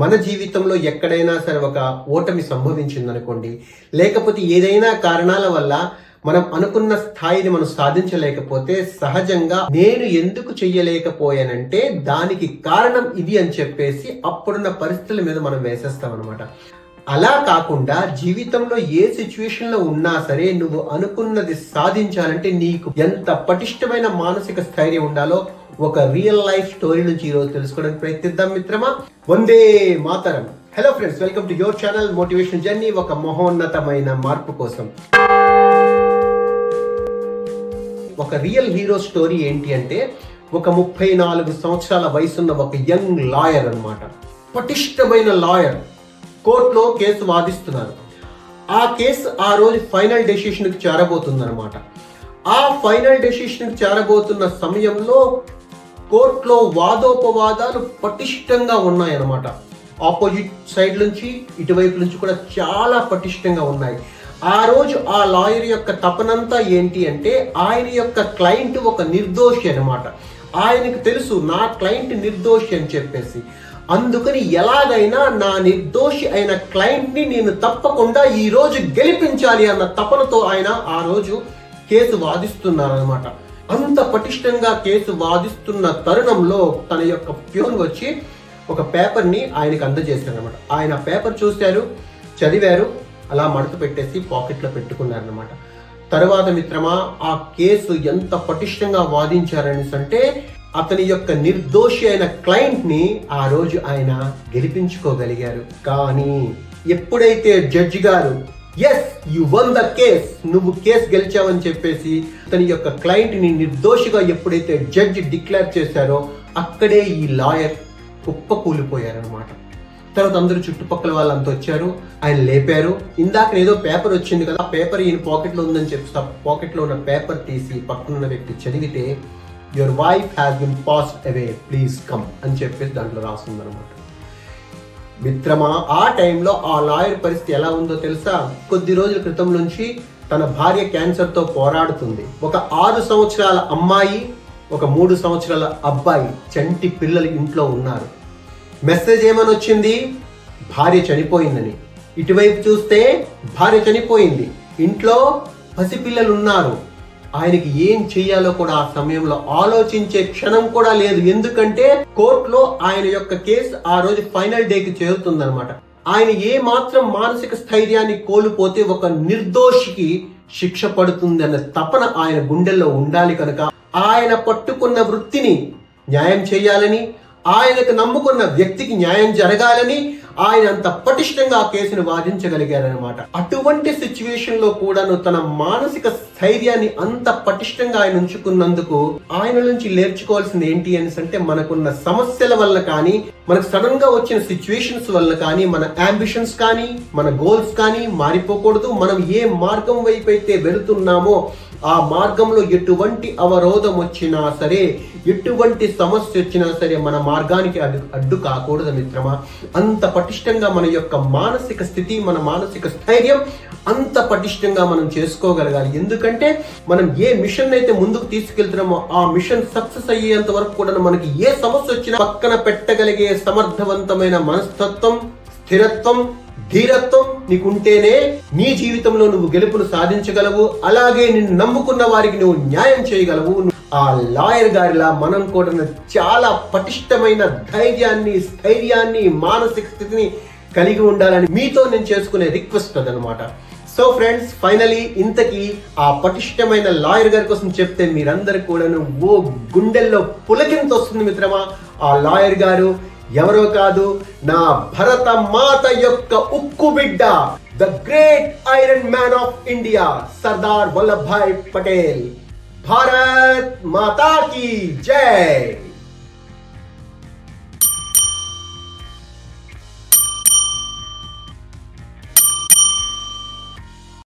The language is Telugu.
మన జీవితంలో ఎక్కడైనా సరే ఒక ఓటమి సంభవించిందనుకోండి, లేకపోతే ఏదైనా కారణాల వల్ల మనం అనుకున్న స్థాయిని మనం సాధించలేకపోతే సహజంగా నేను ఎందుకు చెయ్యలేకపోయానంటే దానికి కారణం ఇది అని చెప్పేసి అప్పుడున్న పరిస్థితుల మీద మనం వేసేస్తాం అనమాట. అలా కాకుండా జీవితంలో ఏ సిచ్యువేషన్ లో ఉన్నా సరే నువ్వు అనుకున్నది సాధించాలంటే నీకు ఎంత పటిష్టమైన మానసిక స్థైర్యం ఉండాలో ఒక రియల్ లైఫ్ స్టోరీ నుంచి ఈరోజు తెలుసుకోవడానికి ప్రయత్నిద్దాం మిత్రమా. Vande Mataram. Hello friends, welcome to your channel motivation journey, ఒక మహోన్నతమైన మార్పు కోసం. ఒక రియల్ హీరో స్టోరీ ఏంటి అంటే, ఒక 34 సంవత్సరాల వయసున్న ఒక యంగ్ లాయర్ అన్నమాట. పటిష్టమైన లాయర్ కోర్టులో కేసు వాదిస్తున్నారు. ఆ కేసు ఆ రోజు ఫైనల్ డెసిషన్ కి చేరబోతుంది అనమాట. ఆ ఫైనల్ డెసిషన్ కి చేరబోతున్న సమయంలో కోర్టులో వాదోపవాదాలు పటిష్టంగా ఉన్నాయన్నమాట. ఆపోజిట్ సైడ్ నుంచి ఇటువైపు నుంచి కూడా చాలా పటిష్టంగా ఉన్నాయి. ఆ రోజు ఆ లాయర్ యొక్క తపనంతా ఏంటి అంటే, ఆయన యొక్క క్లయింట్ ఒక నిర్దోషి అనమాట. ఆయనకు తెలుసు నా క్లయింట్ నిర్దోషి అని చెప్పేసి, అందుకని ఎలాగైనా నా నిర్దోషి అయిన క్లయింట్ ని నేను తప్పకుండా ఈ రోజు గెలిపించాలి అన్న తపనతో ఆయన ఆ రోజు కేసు వాదిస్తున్నారనమాట. అంత పటిష్టంగా కేసు వాదిస్తున్న తరుణంలో తన యొక్క ప్యూన్ వచ్చి ఒక పేపర్ ని ఆయనకు అందజేశారనమాట. ఆయన పేపర్ చూశారు, చదివారు, అలా మడత పెట్టేసి పాకెట్ లో పెట్టుకున్నారనమాట. తర్వాత మిత్రమా, ఆ కేసు ఎంత పటిష్టంగా వాదించారని అంటే, అతని యొక్క నిర్దోషి అయిన క్లయింట్ ని ఆ రోజు ఆయన గెలిపించుకోగలిగారు. కానీ ఎప్పుడైతే జడ్జి గారు yes you won the case, నువ్వు కేసు గెలిచావని చెప్పేసి అతని యొక్క క్లయింట్ ని నిర్దోషిగా ఎప్పుడైతే జడ్జి డిక్లేర్ చేశారో అక్కడే ఈ లాయర్ కుప్పకూలిపోయారనమాట. తర్వాత అందరూ చుట్టుపక్కల వాళ్ళంతా వచ్చారు, ఆయన లేపారు. ఇందాక ఏదో పేపర్ వచ్చింది కదా, ఆ పేపర్ ఈయన పాకెట్ లో ఉందని చెప్పి పాకెట్ లో ఉన్న పేపర్ తీసి పక్కనున్న వ్యక్తి చదివితే, your wife has been passed away, please come అని చెప్పేసి దాంట్లో రాస్తుందన్నమాట. మిత్రమా, ఆ టైంలో ఆ లాయర్ పరిస్థితి ఎలా ఉందో తెలుసా? కొద్ది రోజుల క్రితం నుంచి తన భార్య క్యాన్సర్ తో పోరాడుతుంది. ఒక 6 సంవత్సరాల అమ్మాయి, ఒక 3 సంవత్సరాల అబ్బాయి, చంటి పిల్లలు ఇంట్లో ఉన్నారు. మెసేజ్ ఏమని వచ్చింది? భార్య చనిపోయిందని. ఇటువైపు చూస్తే భార్య చనిపోయింది, ఇంట్లో పసిపిల్లలు ఉన్నారు. ఆయనకి ఏం చెయ్యాలో కూడా ఆ సమయంలో ఆలోచించే క్షణం కూడా లేదు. ఎందుకంటే కోర్టులో ఆయన యొక్క కేసు ఆ రోజు ఫైనల్ డేకి చేరుతుందన్నమాట. ఆయన ఏ మాత్రం మానసిక స్థైర్యాన్ని కోల్పోతే ఒక నిర్దోషికి శిక్ష పడుతుంది అన్న తపన ఆయన గుండెల్లో ఉండాలి. కనుక ఆయన పట్టుకున్న వృత్తిని న్యాయం చేయాలని, ఆయనకు నమ్ముకున్న వ్యక్తికి న్యాయం జరగాలని ఆయన అంత పటిష్టంగా ఆ కేసును వాదించగలిగారనమాట. అటువంటి సిచ్యువేషన్ లో కూడాను తన మానసిక స్థైర్యాన్ని అంత పటిష్టంగా ఆయన ఉంచుకున్నందుకు ఆయన నుంచి నేర్చుకోవాల్సింది ఏంటి అని అంటే, మనకున్న సమస్యల వల్ల కానీ, మనకు సడన్ గా వచ్చిన సిచ్యువేషన్స్ వల్ల కానీ మన అంబిషన్స్ కానీ మన గోల్స్ కానీ మారిపోకూడదు. మనం ఏ మార్గం వైపు అయితే వెళుతున్నామో ఆ మార్గంలో ఎటువంటి అవరోధం వచ్చినా సరే, ఎటువంటి సమస్య వచ్చినా సరే మన మార్గానికి అడ్డు కాకూడదు మిత్రమా. అంత పటిష్టంగా మన యొక్క మానసిక స్థితి, మన మానసిక స్థైర్యం అంత పటిష్టంగా మనం చేసుకోగలగాలి. ఎందుకంటే మనం ఏ మిషన్ అయితే ముందుకు తీసుకెళ్తున్నామో ఆ మిషన్ సక్సెస్ అయ్యేంత వరకు కూడా మనకి ఏ సమస్య వచ్చినా పక్కన పెట్టగలిగే సమర్థవంతమైన మనస్తత్వం, స్థిరత్వం, ధీరత్వం నీకుంటేనే నీ జీవితంలో నువ్వు గెలుపును సాధించగలవు. అలాగే నిన్ను నమ్ముకున్న వారికి నువ్వు న్యాయం చేయగలవు. ఆ లాయర్ గారిలా మనం కూడా చాలా పటిష్టమైన ధైర్యాన్ని, స్థైర్యాన్ని, మానసిక స్థితిని కలిగి ఉండాలని మీతో నేను చేసుకునే రిక్వెస్ట్ అదనమాట. సో ఫ్రెండ్స్, ఫైనలీ ఇంతకీ ఆ పటిష్టమైన లాయర్ గారి కోసం చెప్తే మీరందరూ కూడా ఓ గుండెల్లో పులకింత వస్తుంది మిత్రమా. ఆ లాయర్ గారు ఎవరో కాదు, నా భరత మాత యొక్క ఉక్కు బిడ్డ, the great iron man of India, Sardar Vallabhbhai Patel. Bharat మాతా కీ జై.